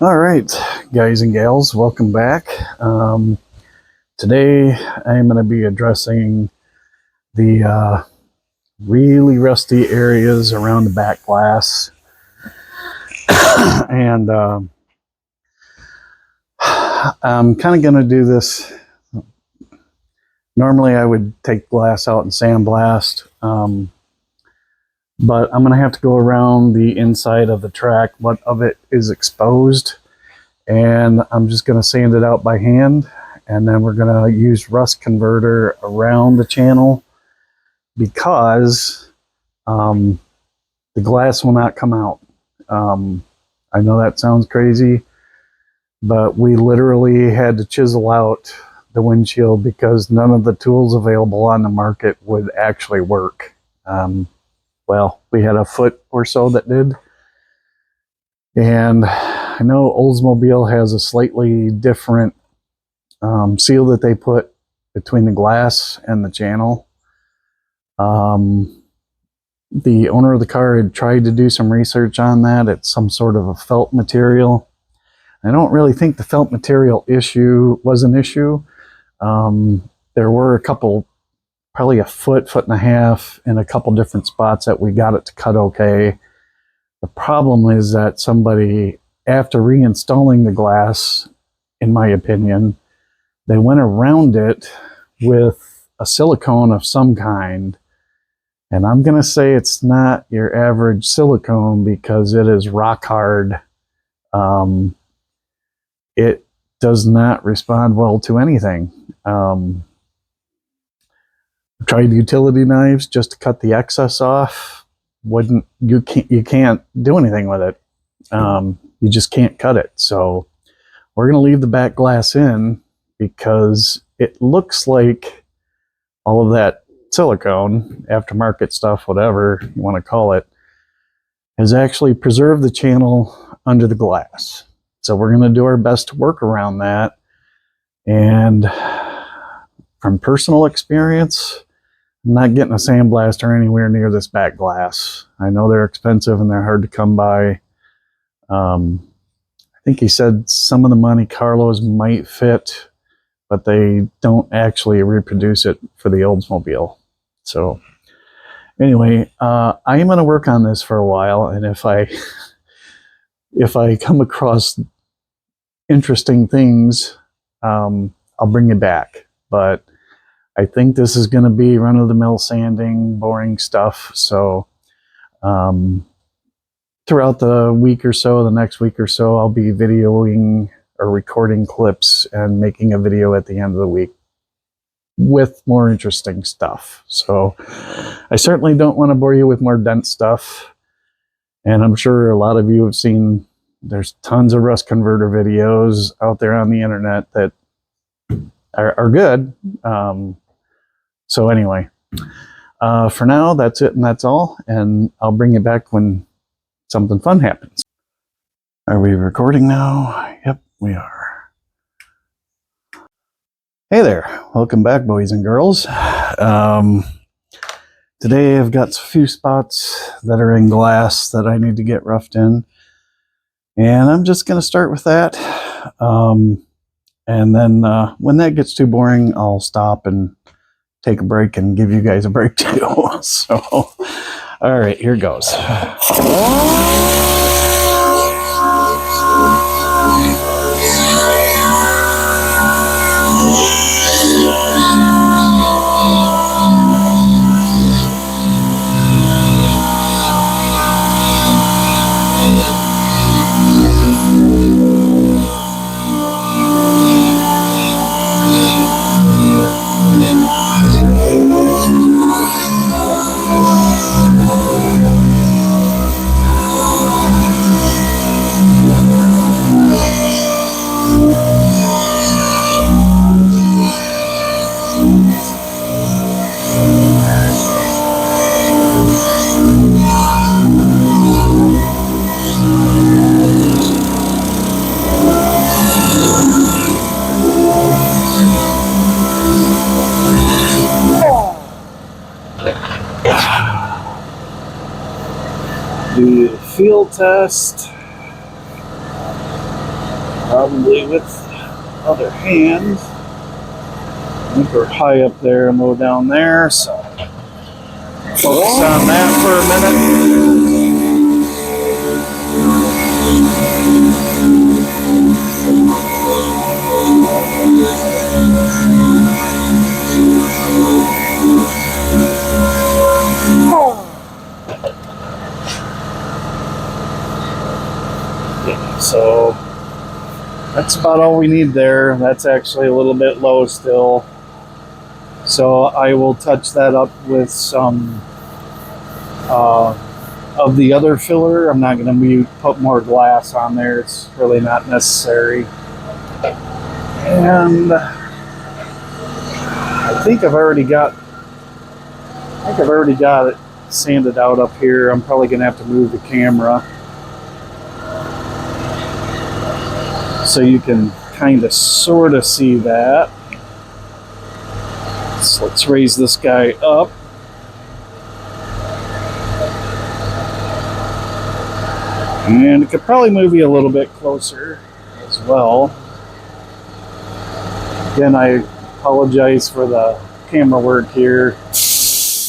All right, guys and gals, welcome back. Today I'm going to be addressing the really rusty areas around the back glass. And I'm kind of going to do this. Normally I would take glass out and sandblast, but I'm going to have to go around the inside of the track. What of it is exposed, and I'm just going to sand it out by hand, and then we're going to use rust converter around the channel because the glass will not come out. I know that sounds crazy, but we literally had to chisel out the windshield because none of the tools available on the market would actually work. Well, we had a foot or so that did. And I know Oldsmobile has a slightly different seal that they put between the glass and the channel. The owner of the car had tried to do some research on that. It's some sort of a felt material. I don't really think the felt material issue was an issue. There were a couple, probably a foot and a half in a couple different spots that we got it to cut okay. The problem is that somebody, after reinstalling the glass, in my opinion, they went around it with a silicone of some kind. And I'm going to say it's not your average silicone because it is rock hard. It does not respond well to anything. Tried utility knives just to cut the excess off. You can't do anything with it. You just can't cut it. So we're going to leave the back glass in because it looks like all of that silicone, aftermarket stuff, whatever you want to call it, has actually preserved the channel under the glass. So we're going to do our best to work around that. And from personal experience, I'm not getting a sandblaster anywhere near this back glass. I know they're expensive and they're hard to come by. I think he said some of the Monte Carlos might fit, but they don't actually reproduce it for the Oldsmobile. So anyway, I am going to work on this for a while, and if I come across interesting things, I'll bring it back. But I think this is going to be run-of-the-mill sanding, boring stuff. So throughout the week or so, the next week or so, I'll be videoing or recording clips and making a video at the end of the week with more interesting stuff. So I certainly don't want to bore you with more dense stuff. And I'm sure a lot of you have seen, there's tons of rust converter videos out there on the internet that are good. So anyway, for now, that's it and that's all. And I'll bring it back when something fun happens. Are we recording now? Yep, we are. Hey there. Welcome back, boys and girls. Today I've got a few spots that are in glass that I need to get roughed in. And I'm just going to start with that. And then when that gets too boring, I'll stop and take a break and give you guys a break too. So, all right, here goes. Do the field test. probably with other hand. I think we're high up there and low down there, so focus on that for a minute. Yeah, so that's about all we need there. That's actually a little bit low still. So I will touch that up with some of the other filler. I'm not going to put more glass on there. It's really not necessary. And I think I've already got it sanded out up here. I'm probably going to have to move the camera so you can kind of sort of see that. So let's raise this guy up. And it could probably move you a little bit closer as well. Again, I apologize for the camera work here.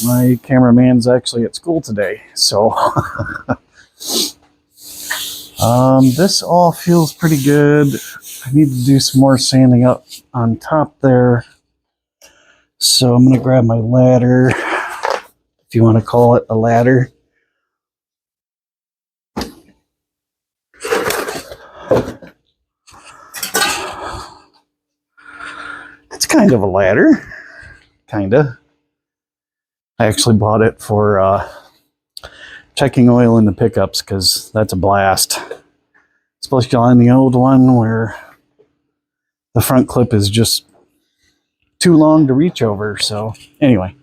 My cameraman's actually at school today, so this all feels pretty good. I need to do some more sanding up on top there. So I'm going to grab my ladder, if you want to call it a ladder. It's kind of a ladder, kinda. I actually bought it for checking oil in the pickups because that's a blast. Especially on the old one where the front clip is just too long to reach over. So anyway.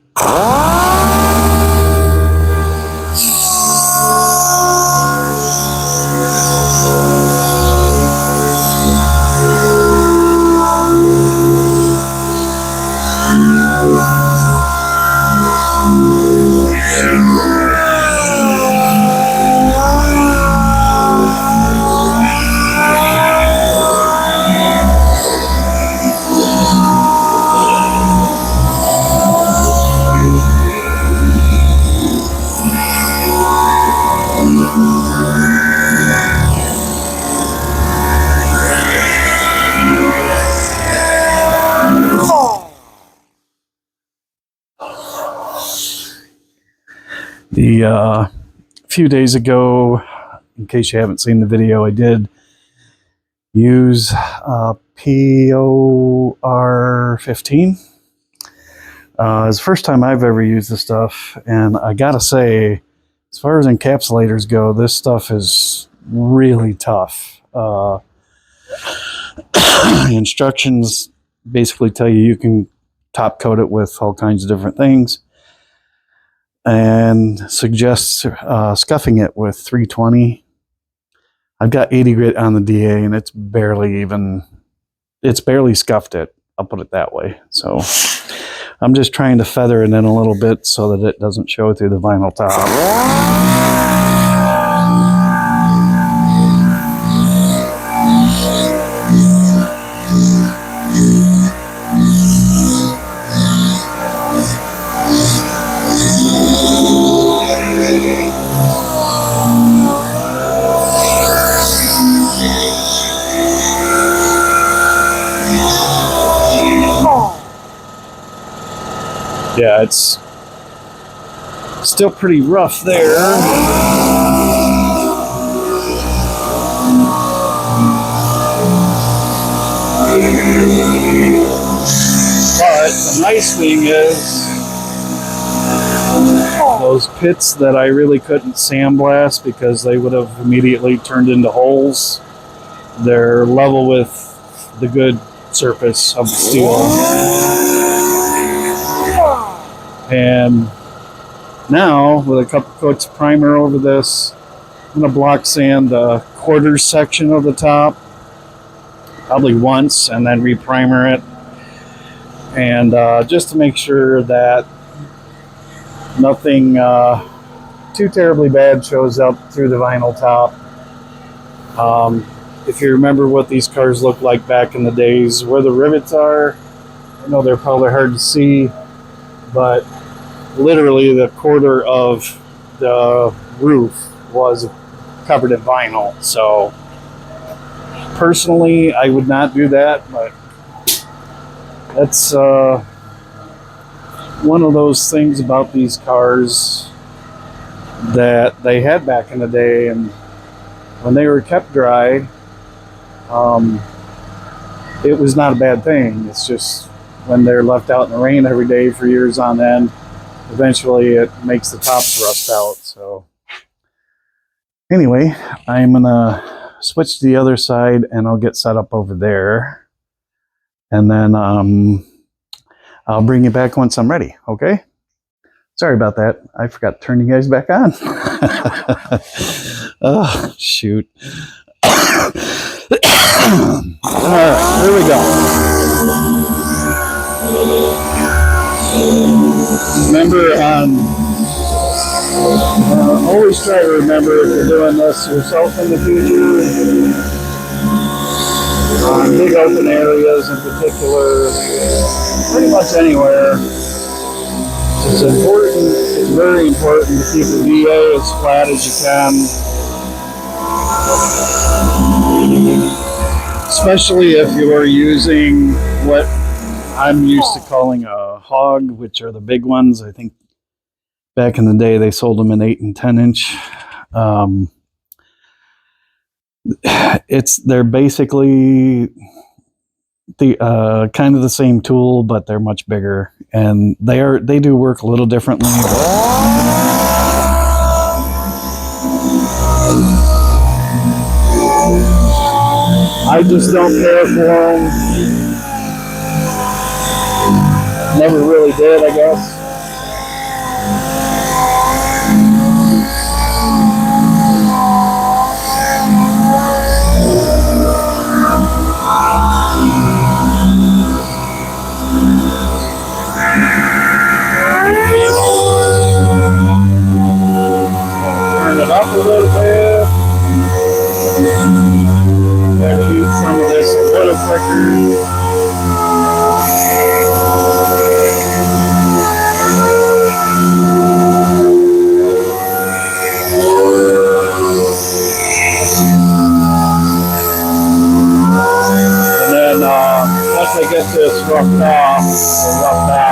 A few days ago, in case you haven't seen the video, I did use POR15. It's the first time I've ever used this stuff, and I gotta say, as far as encapsulators go, this stuff is really tough. The instructions basically tell you can top coat it with all kinds of different things, and suggests scuffing it with 320. I've got 80 grit on the DA, and it's barely scuffed it. I'll put it that way. So I'm just trying to feather it in a little bit so that it doesn't show through the vinyl top. Yeah, it's still pretty rough there. But the nice thing is, those pits that I really couldn't sandblast because they would have immediately turned into holes, they're level with the good surface of the steel. And now, with a couple coats of primer over this, I'm going to block sand the quarters section of the top, probably once, and then reprimer it. And just to make sure that nothing too terribly bad shows up through the vinyl top. if you remember what these cars looked like back in the days, where the rivets are, I know they're probably hard to see, but literally the quarter of the roof was covered in vinyl. So personally, I would not do that, but that's one of those things about these cars that they had back in the day, and when they were kept dry, it was not a bad thing. It's just when they're left out in the rain every day for years on end, eventually it makes the tops rust out. So anyway, I'm gonna switch to the other side and I'll get set up over there, and then I'll bring you back once I'm ready. Okay, sorry about that. I forgot to turn you guys back on. Oh shoot. Alright, here we go. Remember, always try to remember, if you're doing this yourself in the future, on big open areas in particular, pretty much anywhere, it's very important to keep the VA as flat as you can. Especially if you are using what I'm used to calling a hog, which are the big ones. I think back in the day they sold them in 8 and 10 inch. They're basically the kind of the same tool, but they're much bigger, and they do work a little differently. I just don't care for them. Never really did, I guess. Turn it up a little bit. Gotta use some of this a little quicker. And then once I get this roughed out, I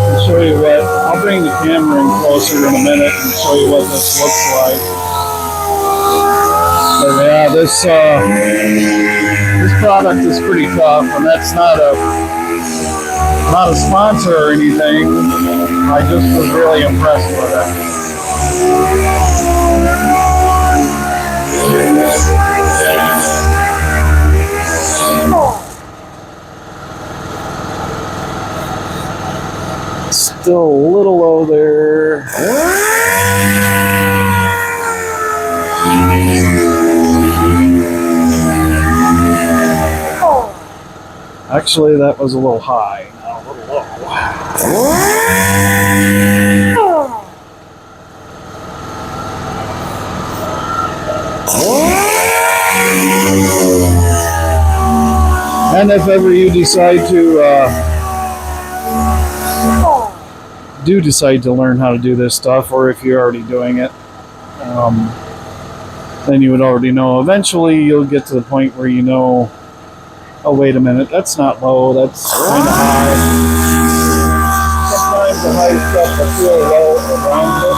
can show you what, I'll bring the camera in closer in a minute and show you what this looks like. But yeah, this product is pretty tough, and that's not a sponsor or anything. I just was really impressed with it. Still a little low there. Actually, that was a little high. Now a little low. And if ever you decide to decide to learn how to do this stuff, or if you're already doing it, then you would already know. Eventually, you'll get to the point where you know, oh, wait a minute, that's not low, that's kind of high. Sometimes the high stuff will feel low around it.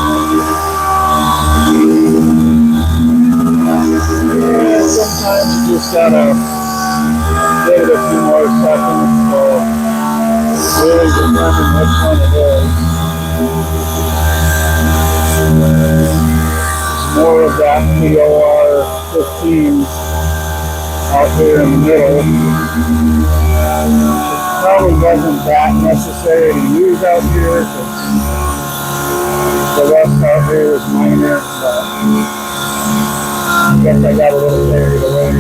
And sometimes you just gotta give it a few more seconds to really determine which one it is. It's more of that POR 15 out there in the middle. It probably wasn't that necessary to use out here, because the rest out here is minor, but I guess I got a little carried away.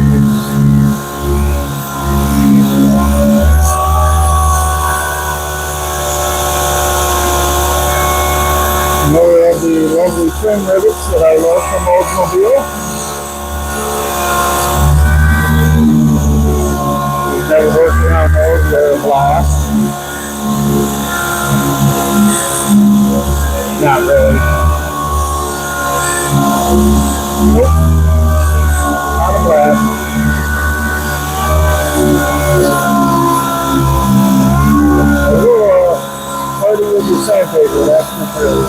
More of the lovely trim rivets that I love from Oldsmobile. try to work around those that are blast. Not really. Nope. Not a blast. Party with your sandpaper, that's for sure.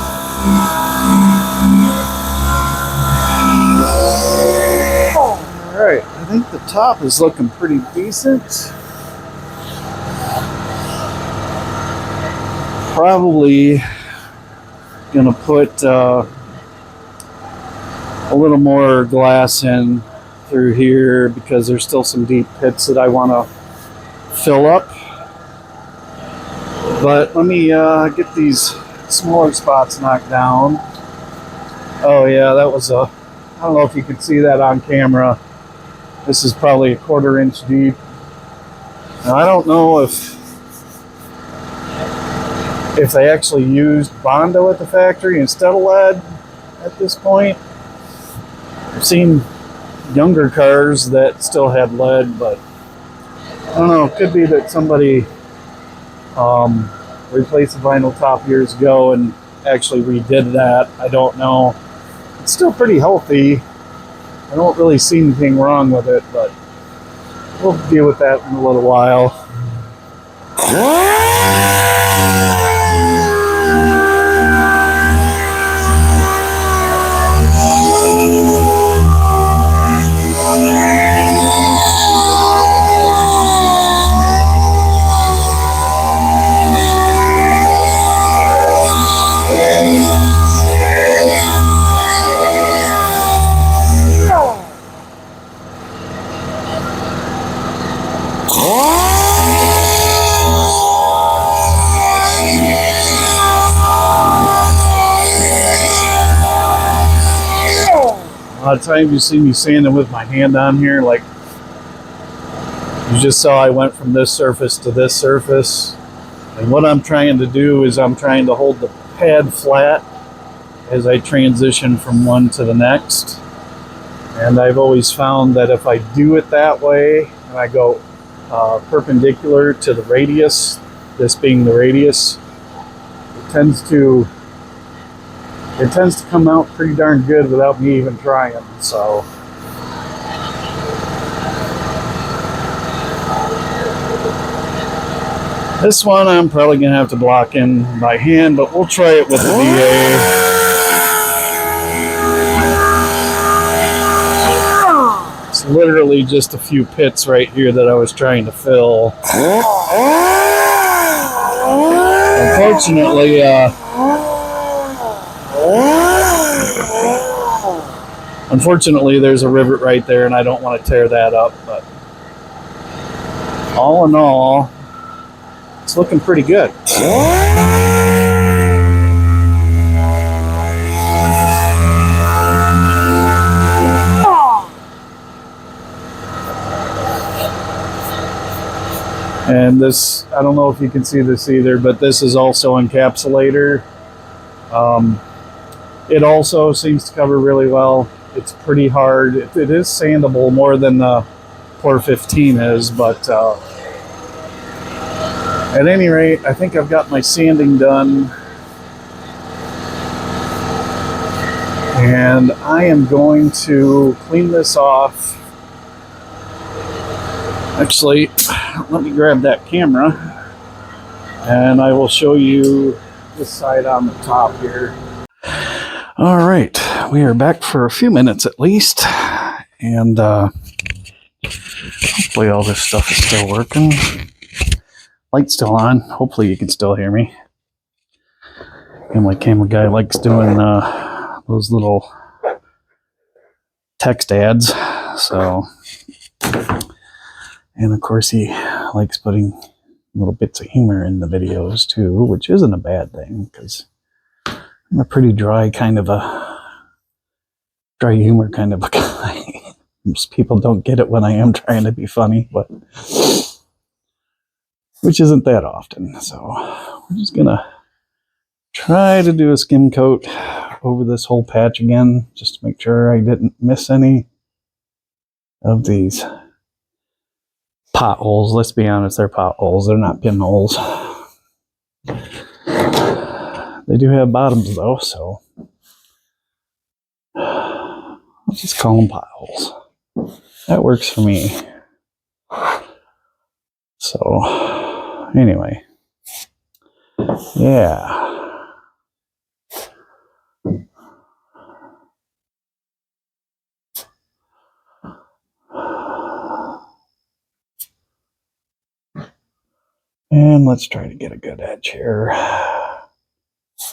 Alright, I think the top is looking pretty decent. Probably gonna put a little more glass in through here because there's still some deep pits that I want to fill up. But let me get these smaller spots knocked down. Oh yeah, that was I don't know if you could see that on camera. This is probably a 1/4 inch deep. Now I don't know if they actually used Bondo at the factory instead of lead at this point. I've seen younger cars that still had lead, but I don't know, it could be that somebody replaced the vinyl top years ago and actually redid that. I don't know. It's still pretty healthy. I don't really see anything wrong with it, but we'll deal with that in a little while. A lot of times you see me sanding with my hand on here, like you just saw I went from this surface to this surface. And what I'm trying to do is I'm trying to hold the pad flat as I transition from one to the next. And I've always found that if I do it that way, and I go perpendicular to the radius, this being the radius, it tends to come out pretty darn good without me even trying. So this one I'm probably gonna have to block in by hand, but we'll try it with the DA. It's literally just a few pits right here that I was trying to fill. Unfortunately, there's a rivet right there, and I don't want to tear that up. But all in all, it's looking pretty good. And this, I don't know if you can see this either, but this is also encapsulator. It also seems to cover really well. It's pretty hard. It is sandable more than the 415 is, but at any rate, I think I've got my sanding done. And I am going to clean this off. Actually, let me grab that camera and I will show you this side on the top here. All right, we are back for a few minutes at least, and hopefully all this stuff is still working. Light's still on. Hopefully you can still hear me. And my camera guy likes doing those little text ads. So, and of course he likes putting little bits of humor in the videos too, which isn't a bad thing because I'm a pretty dry humor kind of a guy. Most people don't get it when I am trying to be funny, but which isn't that often. So we're just gonna try to do a skim coat over this whole patch again, just to make sure I didn't miss any of these potholes. Let's be honest, they're potholes. They're not pinholes. They do have bottoms though, so let's just call them potholes. That works for me. So anyway, yeah. And let's try to get a good edge here.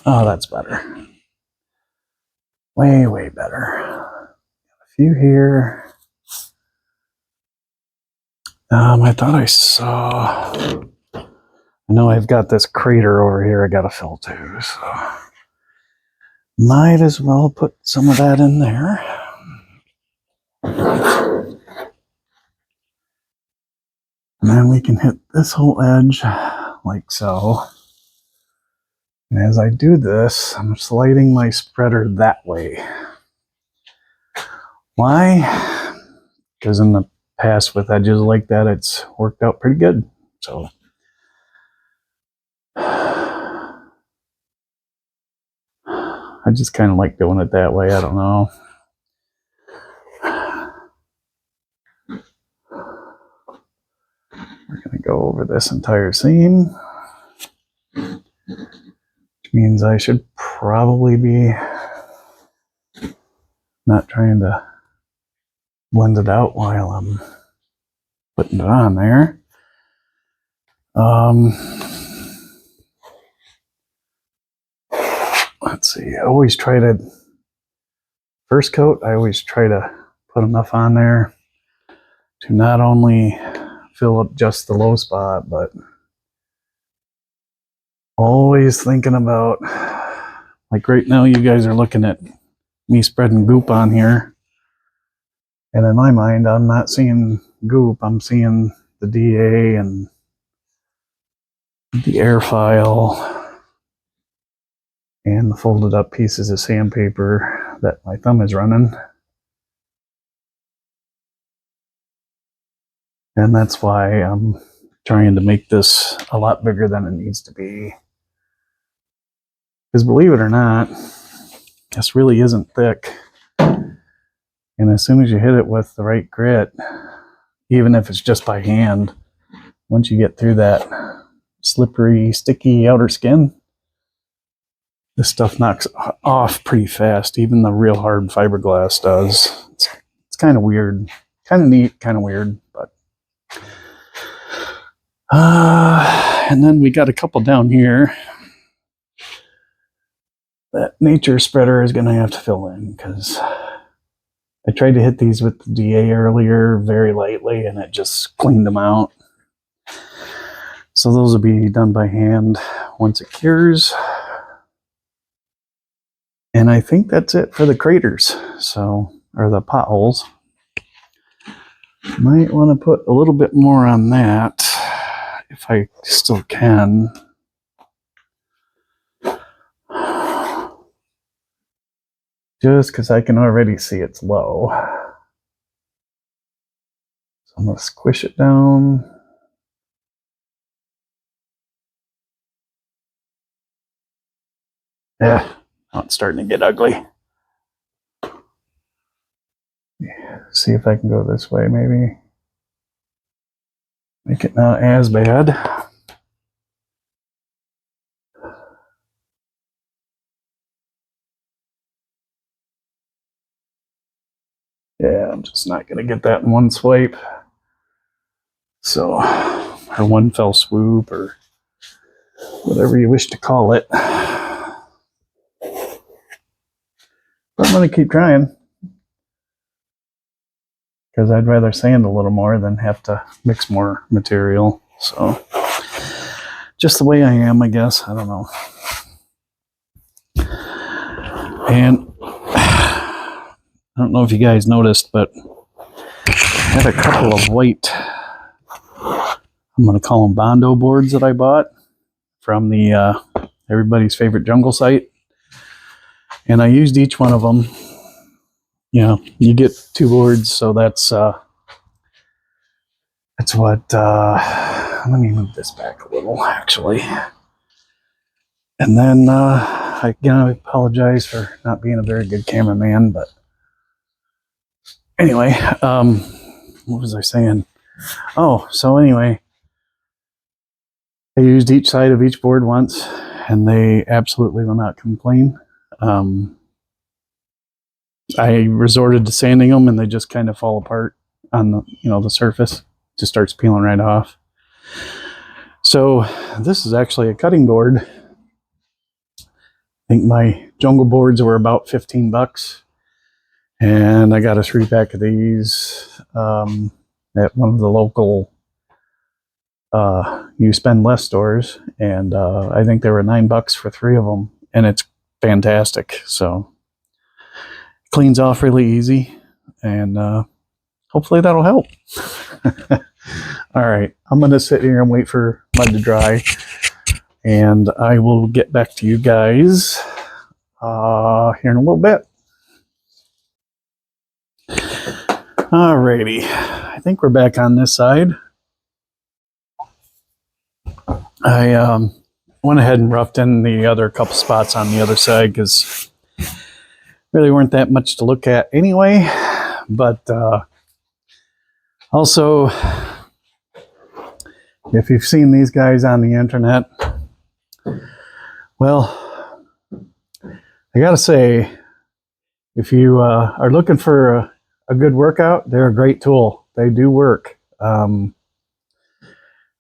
Oh, that's better. Way, way better. A few here. I thought I saw... I know I've got this crater over here I gotta fill too, so... Might as well put some of that in there. And then we can hit this whole edge like so. And as I do this, I'm sliding my spreader that way. Why? Because in the past with edges like that, it's worked out pretty good. So I just kind of like doing it that way. I don't know. We're going to go over this entire seam, which means I should probably be not trying to blend it out while I'm putting it on there. Let's see, I always try to, first coat, I always try to put enough on there to not only fill up just the low spot, but always thinking about, like right now you guys are looking at me spreading goop on here. And in my mind, I'm not seeing goop, I'm seeing the DA and the air file and the folded up pieces of sandpaper that my thumb is running. And that's why I'm trying to make this a lot bigger than it needs to be. Because believe it or not, this really isn't thick. And as soon as you hit it with the right grit, even if it's just by hand, once you get through that slippery, sticky outer skin, this stuff knocks off pretty fast. Even the real hard fiberglass does. It's kind of weird. Kind of neat, kind of weird, but... and then we got a couple down here that nature spreader is going to have to fill in, because I tried to hit these with the DA earlier very lightly and it just cleaned them out. So those will be done by hand once it cures. And I think that's it for the craters, so, or the potholes. Might want to put a little bit more on that if I still can. Just because I can already see it's low. So I'm going to squish it down. Yeah, now it's starting to get ugly. Yeah, see if I can go this way maybe. Make it not as bad. Yeah, I'm just not going to get that in one swipe. So, or one fell swoop, or whatever you wish to call it. But I'm going to keep trying, because I'd rather sand a little more than have to mix more material. So, just the way I am, I guess. I don't know. And I don't know if you guys noticed, but I had a couple of white, I'm going to call them Bondo boards that I bought from the everybody's favorite jungle site. And I used each one of them. You know, you get 2 boards, so that's It's what, let me move this back a little, actually. And then, again, I apologize for not being a very good cameraman, but anyway, what was I saying? Oh, so anyway, I used each side of each board once, and they absolutely will not come clean. I resorted to sanding them, and they just kind of fall apart on the, the surface. Just starts peeling right off. So this is actually a cutting board. I think my jungle boards were about 15 bucks. And I got a 3-pack of these at one of the local You Spend Less stores. And I think they were 9 bucks for 3 of them. And it's fantastic. So cleans off really easy. And hopefully that'll help. All right, I'm going to sit here and wait for mud to dry, and I will get back to you guys here in a little bit. Alrighty, I think we're back on this side. I went ahead and roughed in the other couple spots on the other side because really weren't that much to look at anyway, but also, if you've seen these guys on the internet, well, I gotta say, if you are looking for a good workout, they're a great tool. They do work. I'm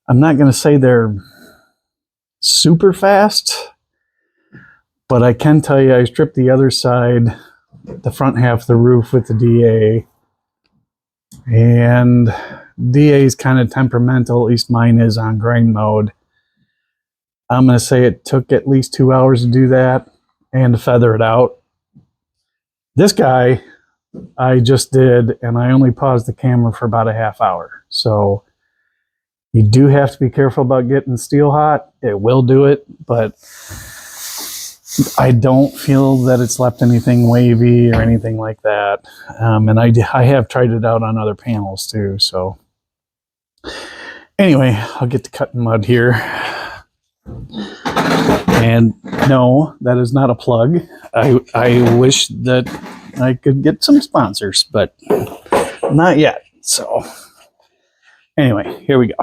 not gonna say they're super fast, but I can tell you I stripped the other side, the front half of the roof with the DA, and DA is kind of temperamental, at least mine is on grind mode. I'm going to say it took at least 2 hours to do that and to feather it out. This guy, I just did, and I only paused the camera for about a half hour. So you do have to be careful about getting steel hot. It will do it, but I don't feel that it's left anything wavy or anything like that. And I have tried it out on other panels too, so. Anyway, I'll get to cutting mud here. And no, that is not a plug. I wish that I could get some sponsors, but not yet. So anyway, here we go.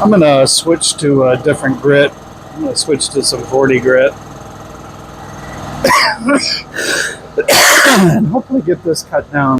I'm going to switch to a different grit. I'm going to switch to some 40 grit. And hopefully get this cut down.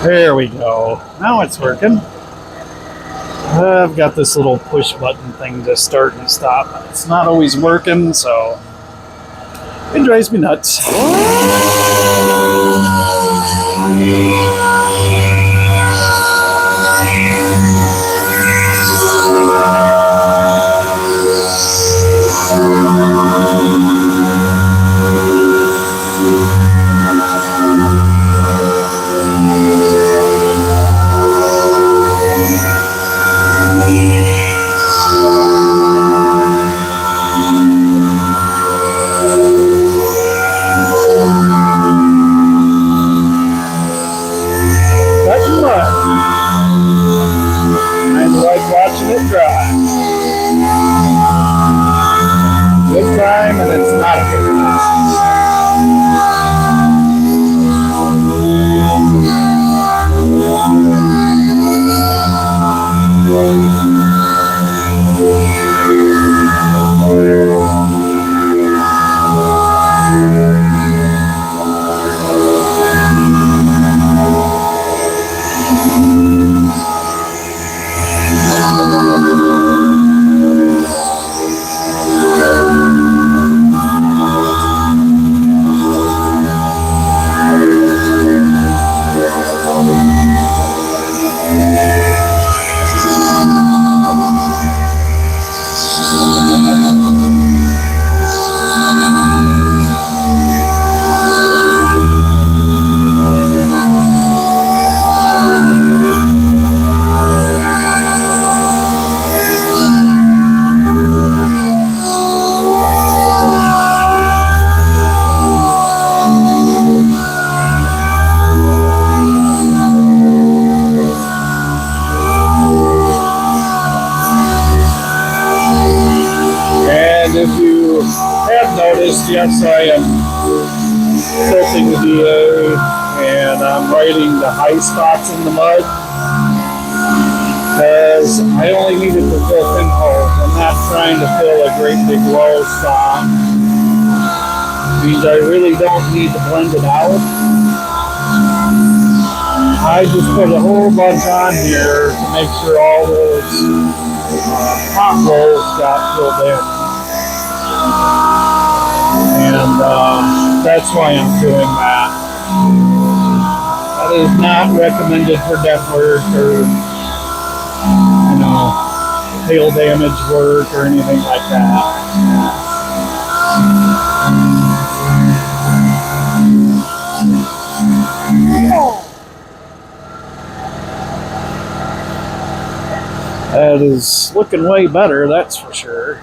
There we go. Now it's working. I've got this little push button thing to start and stop. It's not always working, so it drives me nuts. Watching it dry. Good time, and it's not a good Yes, I am tilting the DA, and I'm writing the high spots in the mud because I only needed to fill pinholes. I'm not trying to fill a great big low spot. Means I really don't need to blend it out. I just put a whole bunch on here to make sure all those potholes got filled in. And that's why I'm doing that. That is not recommended for depth work or, you know, hail damage work or anything like that. That is looking way better, that's for sure.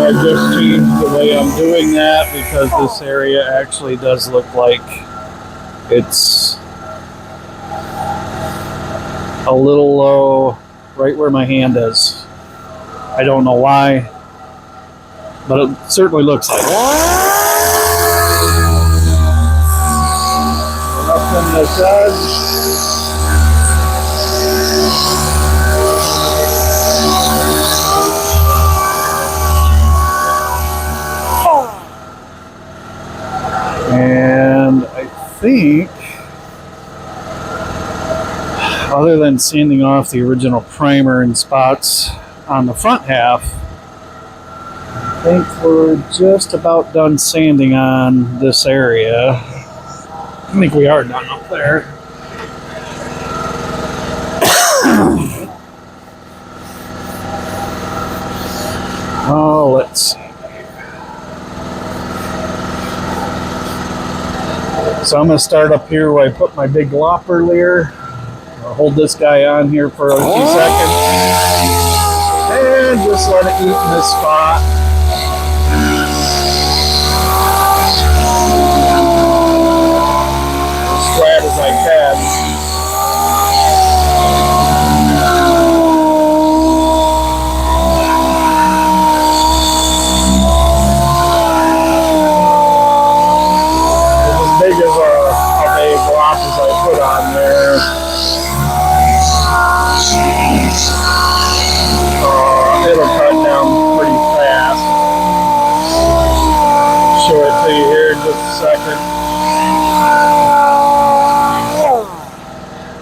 I just changed the way I'm doing that because this area actually does look like it's a little low right where my hand is. I don't know why, but it certainly looks like it. Nothing that does. And I think, other than sanding off the original primer and spots on the front half, I think we're just about done sanding on this area. I think we are done up there. Oh, let's see. So I'm going to start up here where I put my big glop earlier. I'll hold this guy on here for a few seconds. And just let it eat in this spot. As flat as I can.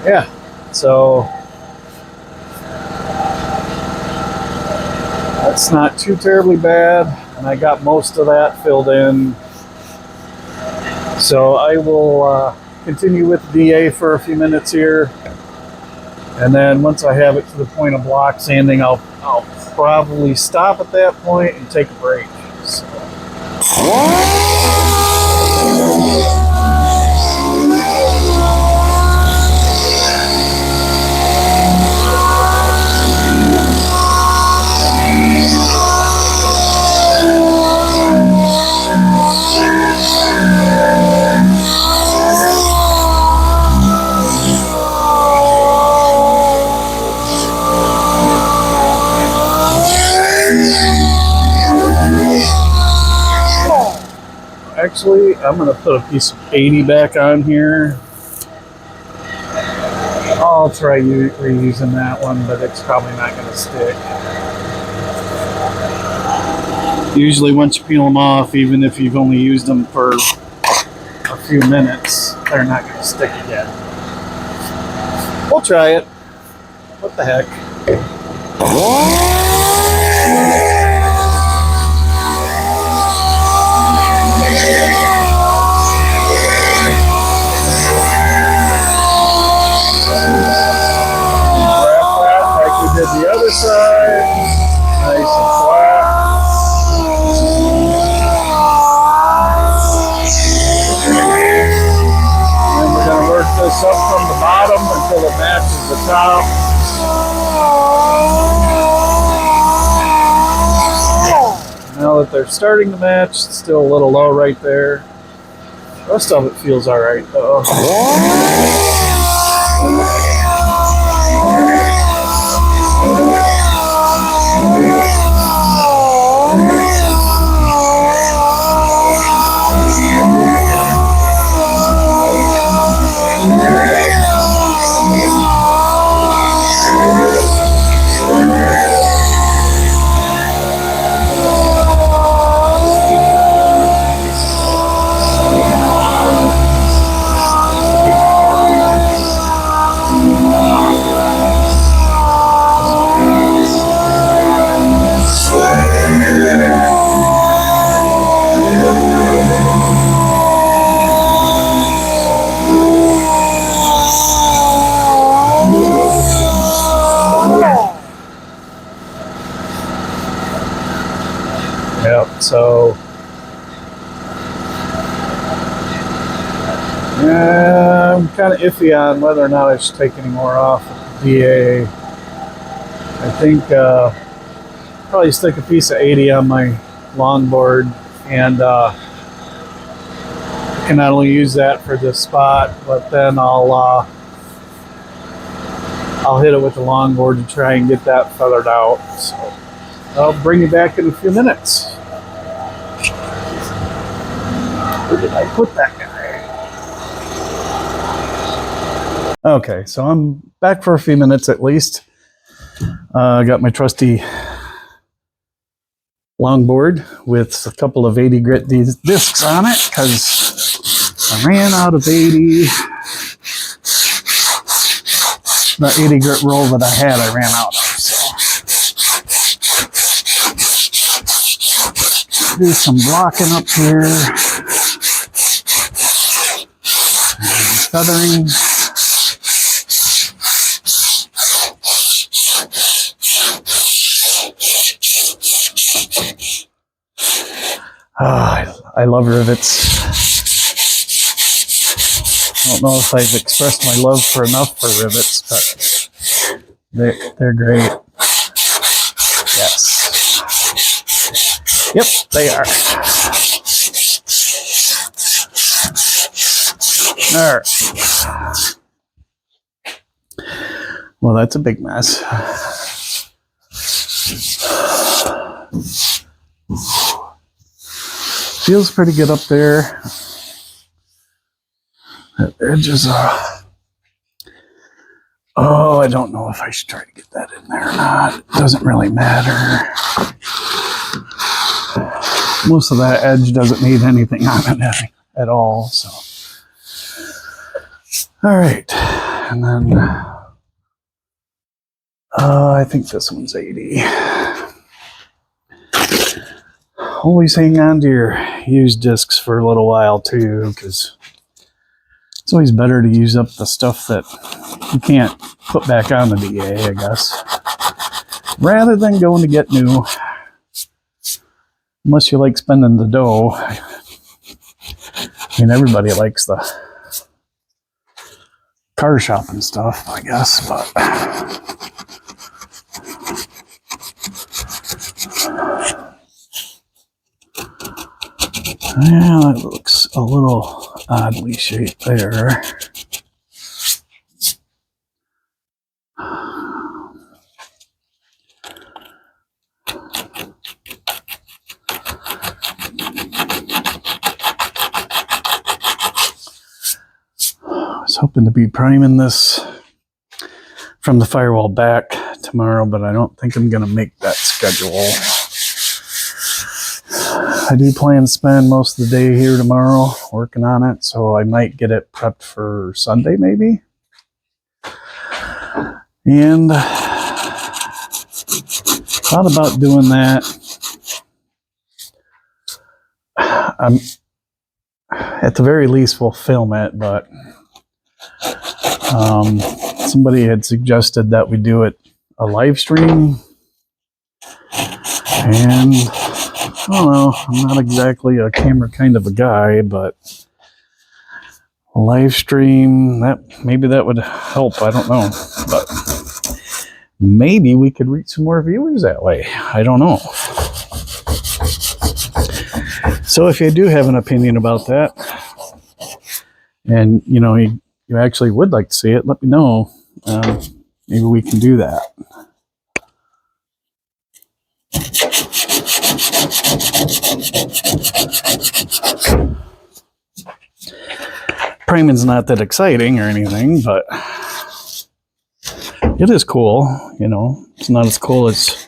Yeah, so that's not too terribly bad, and I got most of that filled in. So I will continue with DA for a few minutes here, and then once I have it to the point of block sanding, I'll probably stop at that point and take a break. So. Actually, I'm going to put a piece of 80 back on here. I'll try reusing that one, but it's probably not going to stick. Usually once you peel them off, even if you've only used them for a few minutes, they're not going to stick again. We'll try it. What the heck? Did the other side, nice and flat. And we're going to work this up from the bottom until it matches the top. Now that they're starting to match, it's still a little low right there. The rest of it feels alright though. Yep, so yeah, I'm kind of iffy on whether or not I should take any more off of the DA. I think probably stick a piece of 80 on my longboard, and I can not only use that for this spot, but then I'll hit it with the longboard to try and get that feathered out. So I'll bring you back in a few minutes. Where did I put that guy? Okay, so I'm back for a few minutes at least. I got my trusty longboard with a couple of 80 grit discs on it because I ran out of 80. The 80 grit roll that I had, I ran out of. So do some blocking up here. And feathering. I love rivets. I don't know if I've expressed my love for enough for rivets, but they're great. Yes. Yep, they are. All right. Well, that's a big mess. Feels pretty good up there. The edges are... Oh, I don't know if I should try to get that in there or not. It doesn't really matter. Most of that edge doesn't need anything on it at all. So, all right, and then I think this one's 80. Always hang on to your used discs for a little while too, because it's always better to use up the stuff that you can't put back on the DA, I guess, rather than going to get new. Unless you like spending the dough. I mean, everybody likes the car shopping stuff, I guess, but yeah, that looks a little oddly shaped there. I was hoping to be priming this from the firewall back tomorrow, but I don't think I'm going to make that schedule. I do plan to spend most of the day here tomorrow working on it, so I might get it prepped for Sunday maybe. And thought about doing that. At the very least, we'll film it, but somebody had suggested that we do it a live stream, and I don't know, I'm not exactly a camera kind of a guy, but a live stream, maybe that would help. I don't know, but maybe we could reach some more viewers that way. I don't know. So if you do have an opinion about that, and you know you actually would like to see it, let me know. Maybe we can do that. Priming's not that exciting or anything, but it is cool. You know, it's not as cool as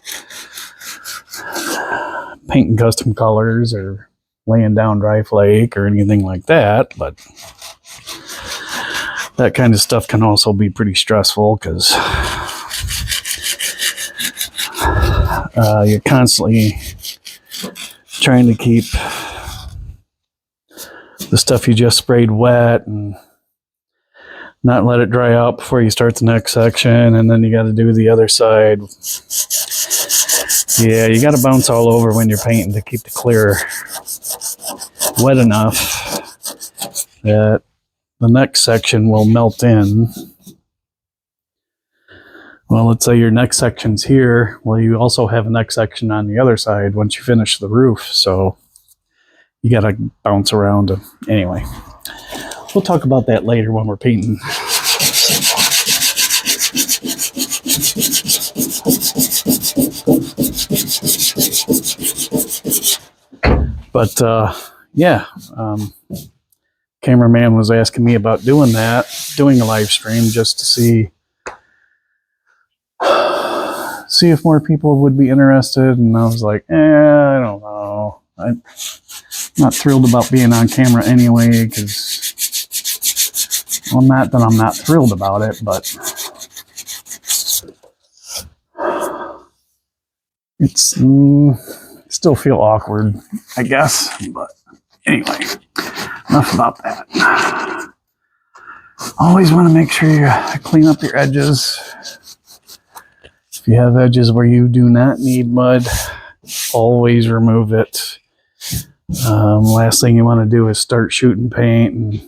painting custom colors or laying down dry flake or anything like that, but that kind of stuff can also be pretty stressful because you're constantly trying to keep the stuff you just sprayed wet and not let it dry out before you start the next section, and then you got to do the other side. Yeah, you got to bounce all over when you're painting to keep the clear wet enough that the next section will melt in. Well, let's say your next section's here. Well, you also have a next section on the other side once you finish the roof, so you got to bounce around. Anyway, we'll talk about that later when we're painting. But yeah, cameraman was asking me about doing a live stream just to see if more people would be interested, and I was like, I don't know. I'm not thrilled about being on camera anyway, because, well, not that I'm not thrilled about it, but it's still feel awkward, I guess. But anyway, enough about that. Always want to make sure you clean up your edges. If you have edges where you do not need mud, always remove it. Last thing you want to do is start shooting paint and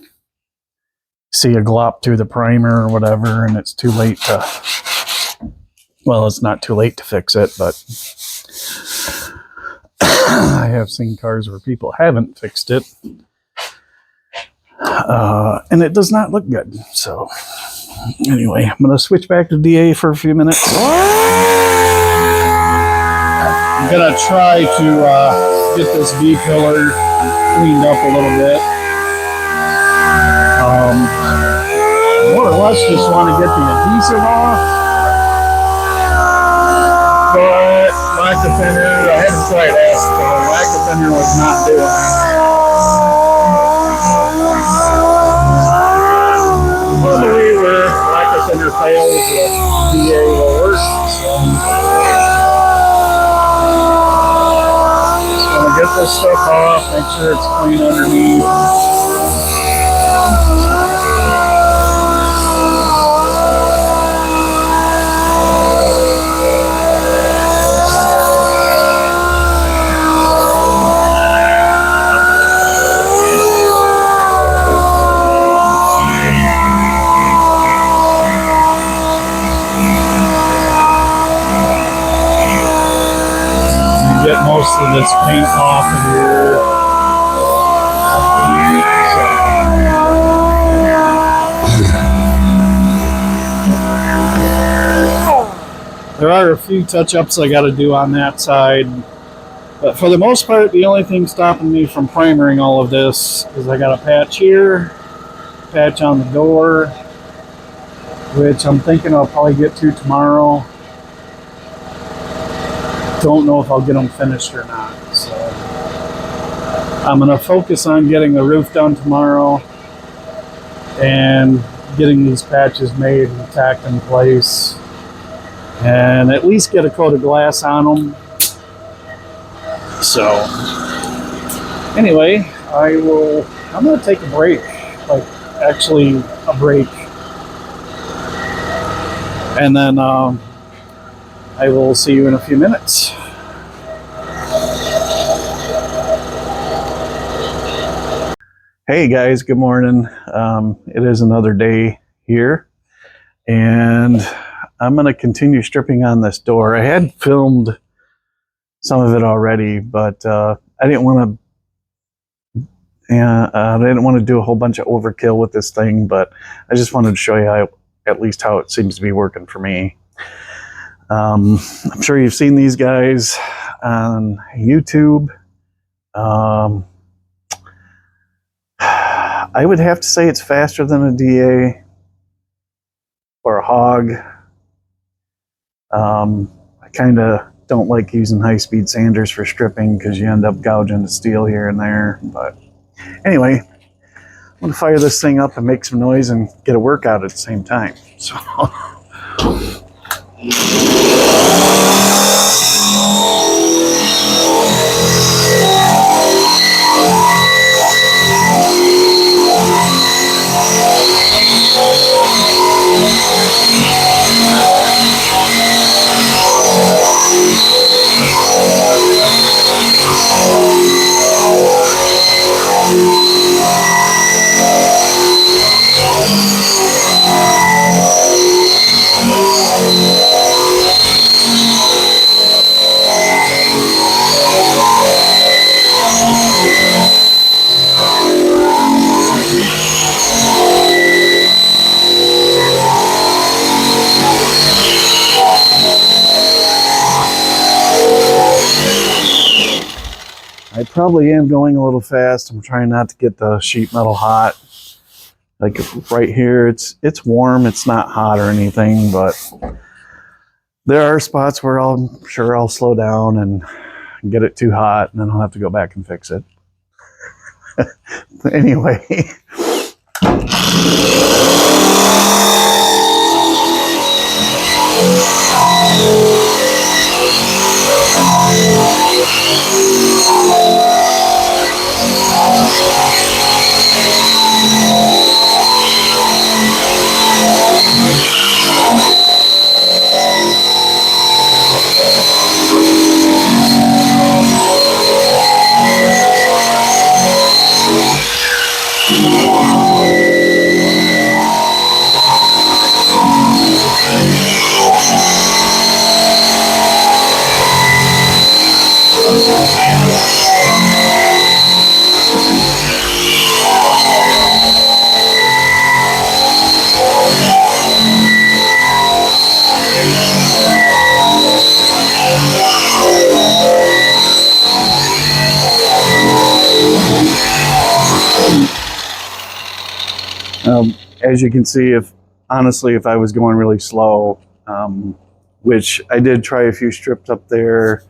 see a glop through the primer or whatever, and it's too late to, well, it's not too late to fix it, but I have seen cars where people haven't fixed it, and it does not look good. So anyway, I'm going to switch back to DA for a few minutes. I'm going to try to get this V-pillar cleaned up a little bit. More or less just want to get the adhesive off. But black defender, I haven't tried acetone. Black defender was not doing it. the DA will work. Just want to get this stuff off, make sure it's clean underneath. Get most of this paint off of here. There are a few touch-ups I got to do on that side, but for the most part, the only thing stopping me from primering all of this is I got a patch here, patch on the door, which I'm thinking I'll probably get to tomorrow. Don't know if I'll get them finished or not, so I'm going to focus on getting the roof done tomorrow and getting these patches made and tacked in place and at least get a coat of glass on them. So anyway, I'm going to take a break, like actually a break, and then I will see you in a few minutes. Hey guys, good morning. It is another day here, and I'm going to continue stripping on this door. I had filmed some of it already, but I didn't want to do a whole bunch of overkill with this thing, but I just wanted to show you at least how it seems to be working for me. I'm sure you've seen these guys on YouTube. I would have to say it's faster than a DA or a hog. I kind of don't like using high-speed sanders for stripping because you end up gouging the steel here and there. But anyway, I'm going to fire this thing up and make some noise and get a workout at the same time. So. I probably am going a little fast. I'm trying not to get the sheet metal hot. Like right here, it's warm. It's not hot or anything, but there are spots where I'm sure I'll slow down and get it too hot, and then I'll have to go back and fix it. Anyway. As you can see, if I was going really slow, which I did try a few strips up there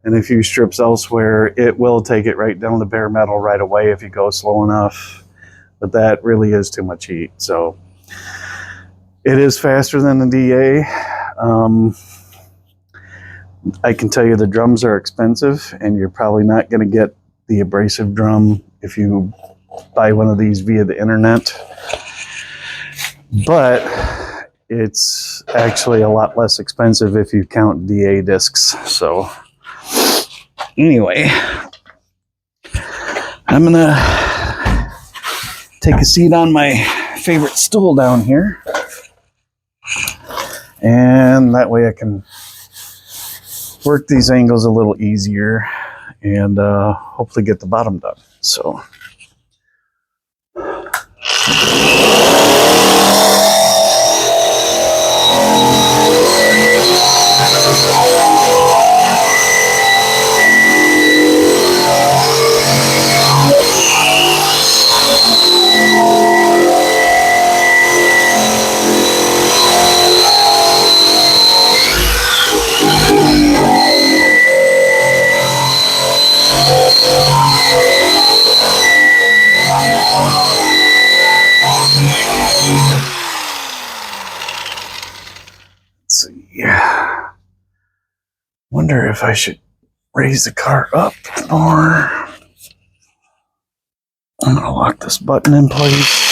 and a few strips elsewhere, it will take it right down to bare metal right away if you go slow enough, but that really is too much heat. So It is faster than the DA. I can tell you the drums are expensive, and you're probably not going to get the abrasive drum if you buy one of these via the internet. But it's actually a lot less expensive if you count DA discs. So anyway, I'm going to take a seat on my favorite stool down here. And that way I can work these angles a little easier and hopefully get the bottom done. So let's see. Wonder if I should raise the car up, or I'm gonna lock this button in place.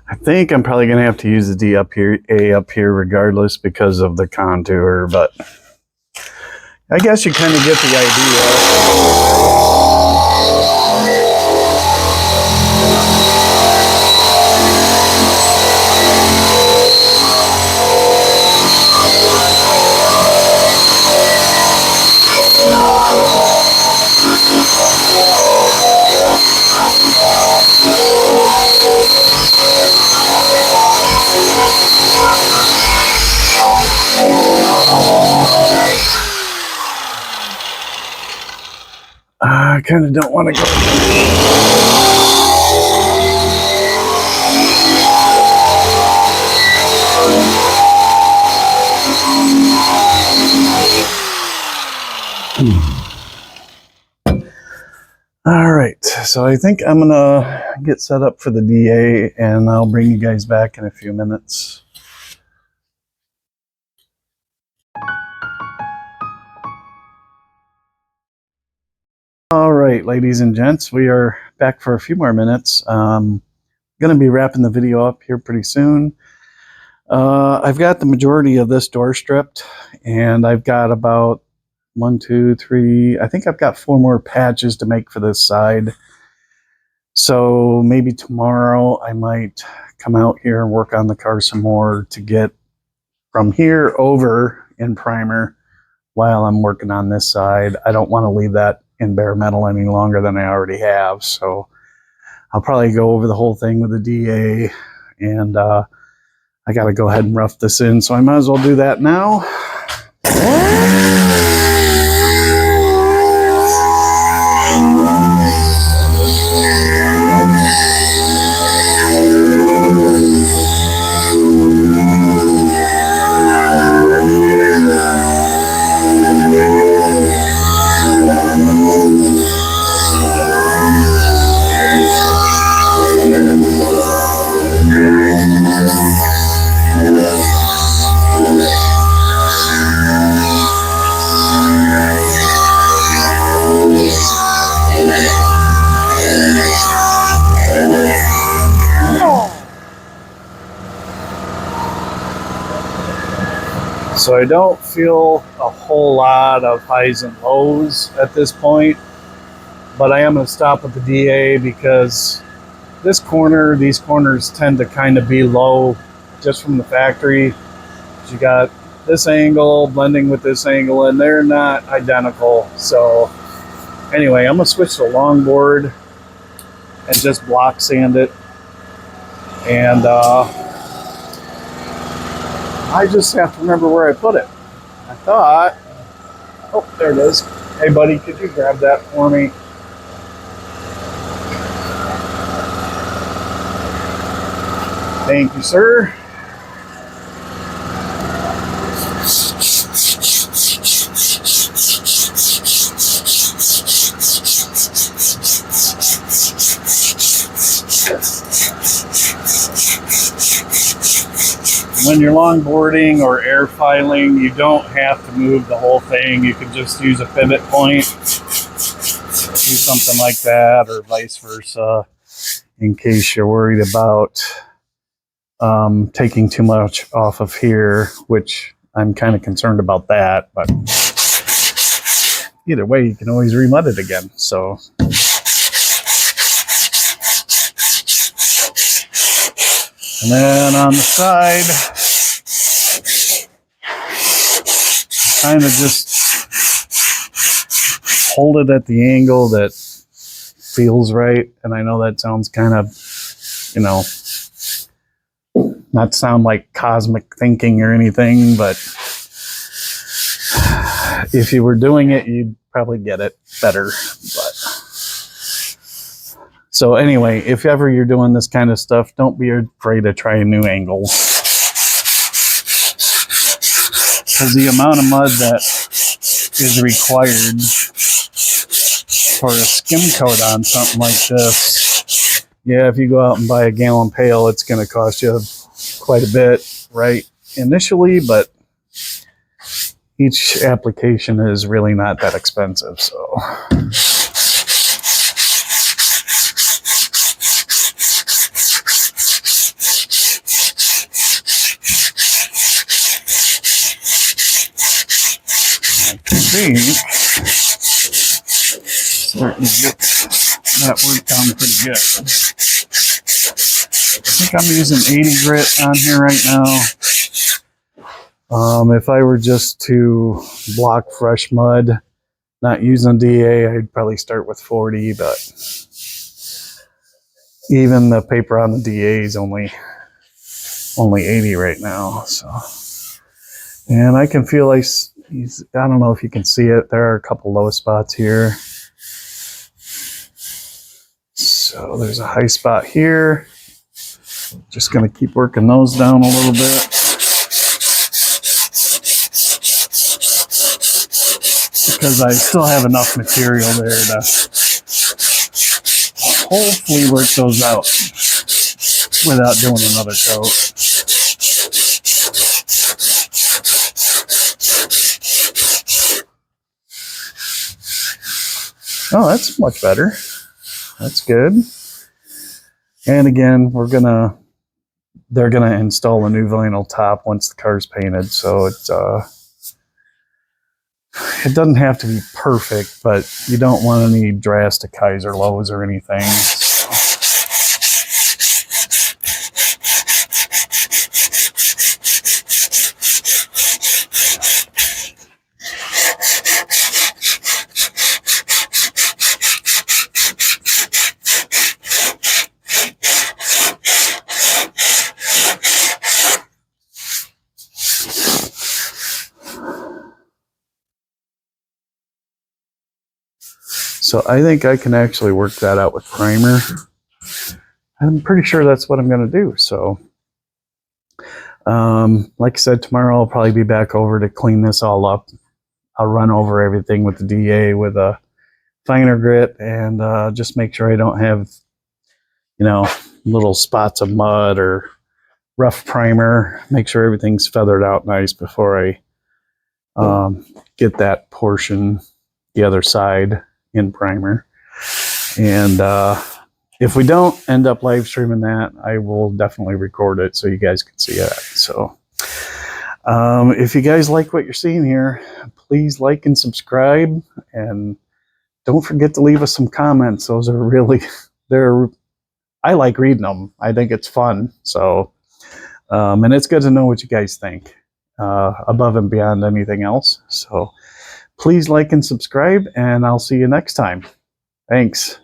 I think I'm probably going to have to use the D up here, A up here regardless because of the contour, but I guess you kind of get the idea. kind of don't want to go. All right, so I think I'm gonna get set up for the DA, and I'll bring you guys back in a few minutes. All right, ladies and gents, we are back for a few more minutes. Going to be wrapping the video up here pretty soon. I've got the majority of this door stripped, and I've got about 1, 2, 3, I think I've got 4 more patches to make for this side. So maybe tomorrow I might come out here and work on the car some more to get from here over in primer while I'm working on this side. I don't want to leave that in bare metal any longer than I already have, so I'll probably go over the whole thing with the DA, and I got to go ahead and rough this in, so I might as well do that now. So I don't feel a whole lot of highs and lows at this point, but I am going to stop with the DA because these corners tend to kind of be low just from the factory. You got this angle blending with this angle, and they're not identical. So anyway, I'm going to switch to longboard and just block sand it. And I just have to remember where I put it. I thought, oh, there it is. Hey, buddy, could you grab that for me? Thank you, sir. When you're longboarding or air filing, you don't have to move the whole thing. You can just use a pivot point, do something like that, or vice versa, in case you're worried about taking too much off of here, which I'm kind of concerned about that. But either way, you can always remud it again. So. And then on the side, kind of just hold it at the angle that feels right. And I know that sounds kind of, you know, not sound like cosmic thinking or anything, but if you were doing it, you'd probably get it better. But so anyway, if ever you're doing this kind of stuff, don't be afraid to try a new angle. Because the amount of mud that is required for a skim coat on something like this, yeah, if you go out and buy a gallon pail, it's going to cost you quite a bit right initially, but each application is really not that expensive, so... Starting to get that work done pretty good. I think I'm using 80 grit on here right now. If I were just to block fresh mud, not using DA, I'd probably start with 40, but even the paper on the DA is only 80 right now. So, and I can feel like I don't know if you can see it. There are a couple low spots here. So there's a high spot here. Just going to keep working those down a little bit. Because I still have enough material there to hopefully work those out without doing another coat. Oh, that's much better. That's good. And again, they're gonna install a new vinyl top once the car's painted, so it doesn't have to be perfect, but you don't want any drastic highs or lows or anything. So I think I can actually work that out with primer. I'm pretty sure that's what I'm going to do. So, like I said, tomorrow I'll probably be back over to clean this all up. I'll run over everything with the DA with a finer grit and just make sure I don't have, little spots of mud or rough primer. Make sure everything's feathered out nice before I get that portion, the other side, in primer. And if we don't end up live streaming that, I will definitely record it so you guys can see it. So if you guys like what you're seeing here, please like and subscribe, and don't forget to leave us some comments. Those are really, I like reading them. I think it's fun. So and it's good to know what you guys think above and beyond anything else. So please like and subscribe, and I'll see you next time. Thanks.